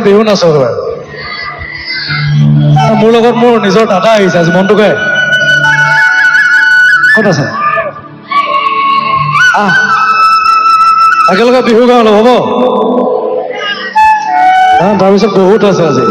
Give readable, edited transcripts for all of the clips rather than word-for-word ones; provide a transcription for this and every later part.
বিহু নাচো এবাৰ মোৰ লগত মোৰ নিজৰ দাদা আহিছে আজি মনটোকে ক'ত আছে একেলগে বিহু গাওঁ অলপ হ'ব তাৰপিছত বহুত আছে আজি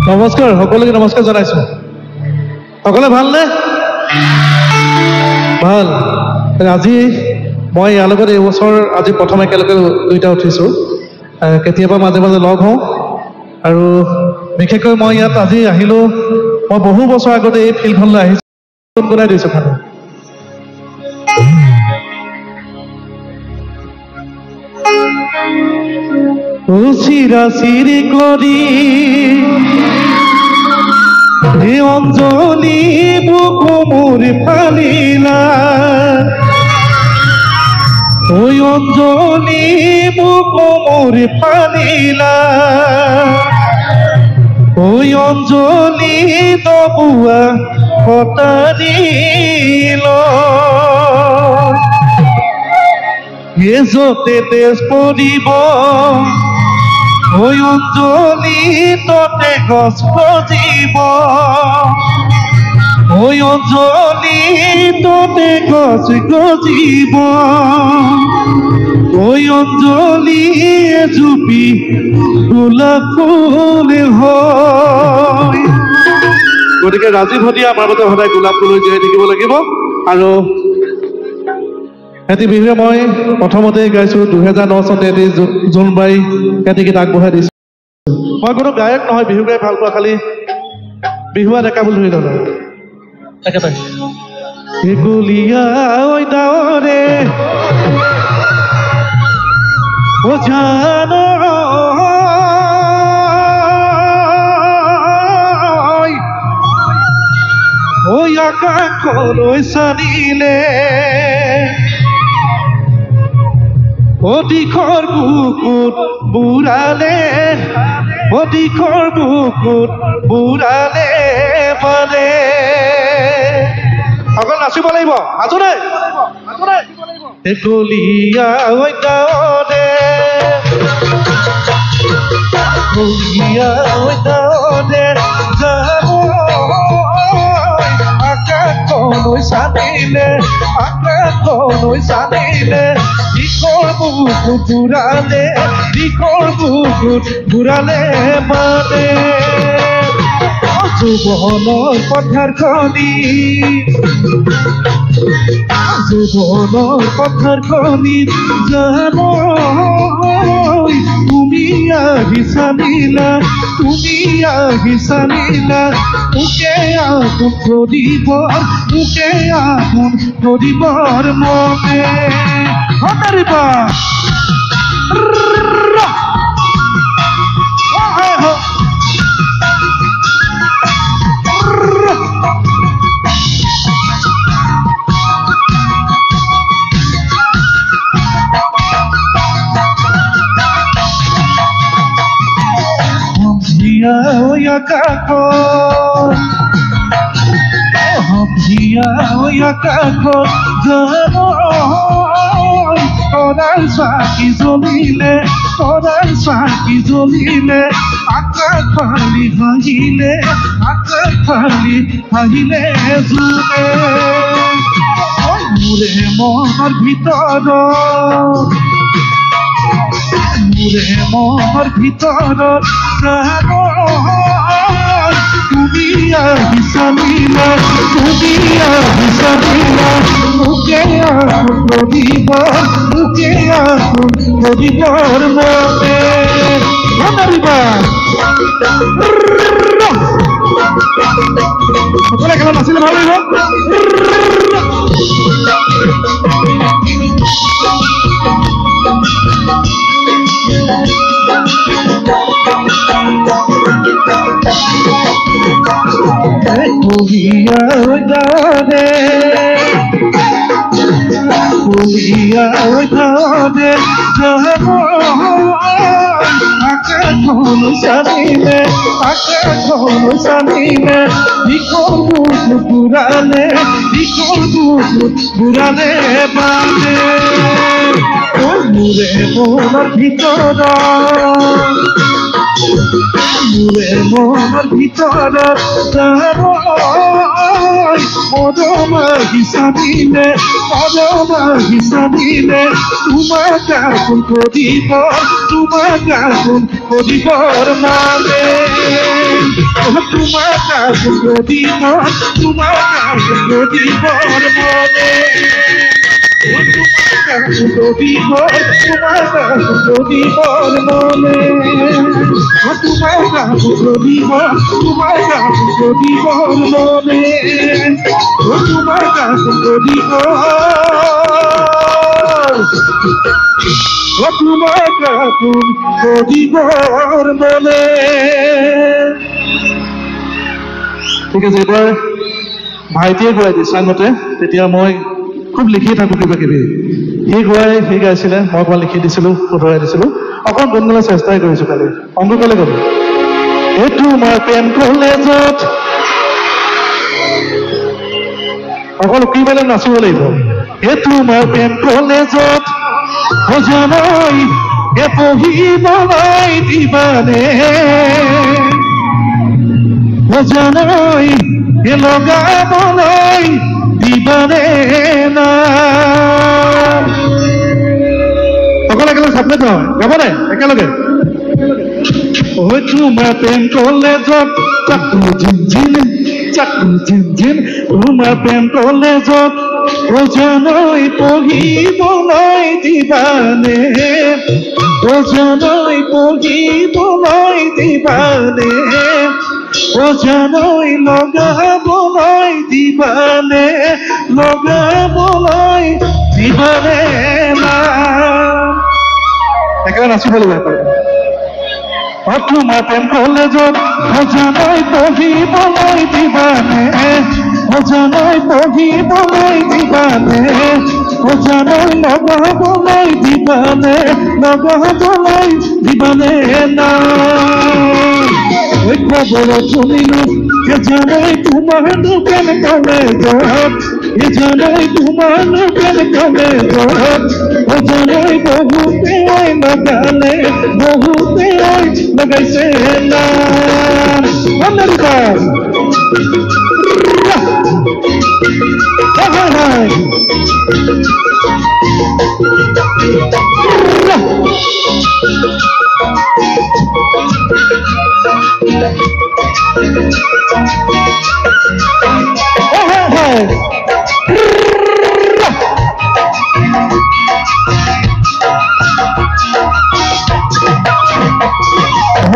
নমস্কাৰ সকলোকে নমস্কাৰ জনাইছো সকলোৱে ভালনে ভাল আজি মই ইয়াৰ লগত এই বছৰ আজি প্ৰথম একেলগে দুইটা উঠিছোঁ কেতিয়াবা মাজে মাজে লগ হওঁ আৰু বিশেষকৈ মই ইয়াত আজি আহিলোঁ মই বহু বছৰ আগতে এই ফিল্ডখনলৈ আহিছোঁ গুণগুণাই দিছোঁ খানা চিৰা চিৰি কৰি অঞ্জলি বুকু মোৰ ফালিলা ঐ অঞ্জলি বুকু মোৰ ফালিলা ঐ অঞ্জলি দবুৱা কটাৰিল যতে তেজ পৰিব ঐ অঞ্জলি ততে গছ গজিব ঐ অঞ্জলি ততে গছ গজিব ঐ অঞ্জলি এজুপি গোলাপ ফুল হয় গতিকে ৰাজীৱ হদিয়া আমাৰ মাজত সদায় গোলাপ ফুল জীয়াই থাকিব লাগিব আৰু এটি বিহুৱে মই প্ৰথমতে গাইছোঁ 2009 চনত এটি জোনবাই এটি গীত আগবঢ়াই দিছোঁ মই কোনো গায়ক নহয় বিহু গাই ভাল পোৱা খালি বিহুৱা ডেকা বুলি ধৰি ল'লো একেটাই একুলীয়া ঐ ডাৱৰে ও জান ঐ আকাশলৈ চালিলে অধিকৰ বুকুত বুঢ়ালে অধিকৰ বুকুত বুঢ়ালে মানে অকল নাচিব লাগিব আছো নাই কলিয়া ঐ ডাৱৰে কলিয়া ঐ ডাৱৰে আকাশলৈ চালিলে আকাশলৈ চালিলে দিকৰ বুকুত বুঢ়ালে দিকৰ বুকুত বুঢ়ালে মানে যৌৱনৰ পথাৰখনি যৌৱনৰ পথাৰখনিত জানো তুমি আহিছানিলা মোকে আগুন কৰিবৰ মনে হতাৰিবা চাকি জ্বলিলে আকাশ ফালি হাঁহিলে জোনে মোৰে মনৰ ভিতৰত তুমি আহিছানিলা মোকে আগুন কৰিবৰ মনে ধৰিবা সকলে খেলা নাছিলে ভাল লাগিব ভাবে যাব আকাশখন জানিলে দীঘল বুকুত বুঢ়ালে বানে মোৰে মনৰ ভিতৰত মৰমা হিচাবিলে তোমাক আপোন কৰিব মানে তোমাক আপোন কৰিব মনে ঠিক আছে এবাৰ ভাইটিয়ে গোৱাই দিছে আগতে তেতিয়া মই খুব লিখি থাকোঁ কিবা কিবি সি গাইছিলে মই অকণমান লিখি দিছিলোঁ শুধৰাই দিছিলোঁ অকণ গুণগাবলৈ চেষ্টাই কৰিছোঁ কালি অংক ক'লে গ'লো এইটো মই প্ৰেম কলেজত অকল কি বেলে নাচিব লাগিব এইটো মই প্ৰেম কলেজত সজনৈ পঢ়িবলৈ দিবানে সজনৈ লগাবলৈ দিবানে না সকলো একেলগে চাপলে নহয় গাবনে একেলগে তোমাৰ প্ৰেম কলেজত চাকু জিন তোমাৰ প্ৰেম কলেজত সজনৈ পঢ়িবলৈ দিবানে সজনৈ পঢ়িবলৈ দিবানে সজনৈ লগাবলৈ দিবানে না একেবাৰে নাচিব লাগিব তোমাৰ প্ৰেম কলেজত সজনৈ পঢ়িবলৈ দিবানে সজনৈ পঢ়িবলৈ দিবানে সজনৈ লগাবলৈ দিবানে না খবৰ শুনিলো এজনৈ তোমাৰ দোকান কলেজত এজনৈ তোমাৰ দোকান কলেজত এজনৈ বহুতে লগাইছে নাম আমেৰিকা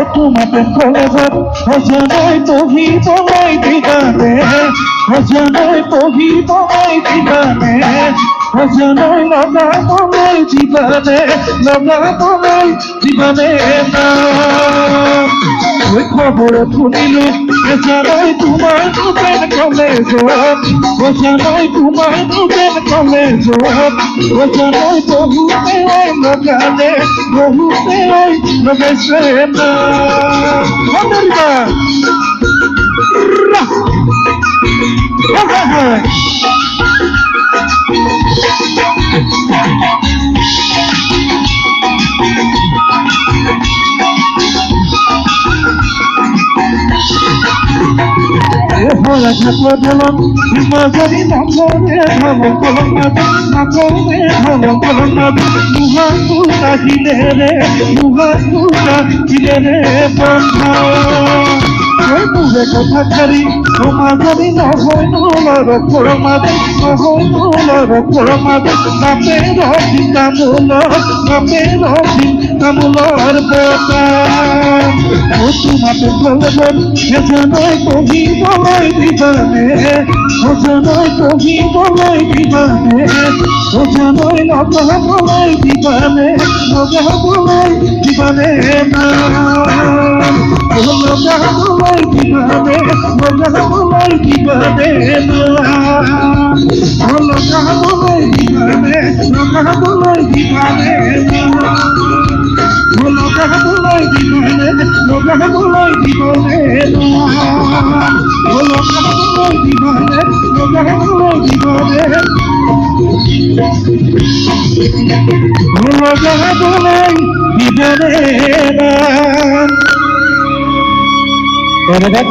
তোমাৰ প্ৰেম কলেজত সজনৈ পঢ়িবলৈ দিবানে সজনৈ পঢ়িবলৈ দিবানে সজনৈ লগাবলৈ দিবানে না খবৰত শুনিলো এজনৈ তোমাৰ দোকান কলেজত সজনৈ তোমাৰ দোকান কলেজত সজনৈ বহুতে লগাইছে না America Jalon, Imazari Namone, Halon Kolonado, Nakone, Halon Kolonado, Muhakuta Hidere, Bamba. Muhe কথা করি সমাজরি নহয় নুলর পরমাদে নামে রহি কামুলর বোতাম ও তোমাকে বলবেন এজনৈ পঢ়িবলৈ দিবানে সজনৈ পঢ়িবলৈ দিবানে সজনৈ লগাবলৈ দিবানে না লগাবলৈ দিবানে না লগাবলৈ দিবানে লগাবলৈ দিবানে লগাবলৈ দিবানে লগাবলৈ দিবানে লগাবলৈ দিবানে লগাবলৈ দিবানে লগাবলৈ দিবানে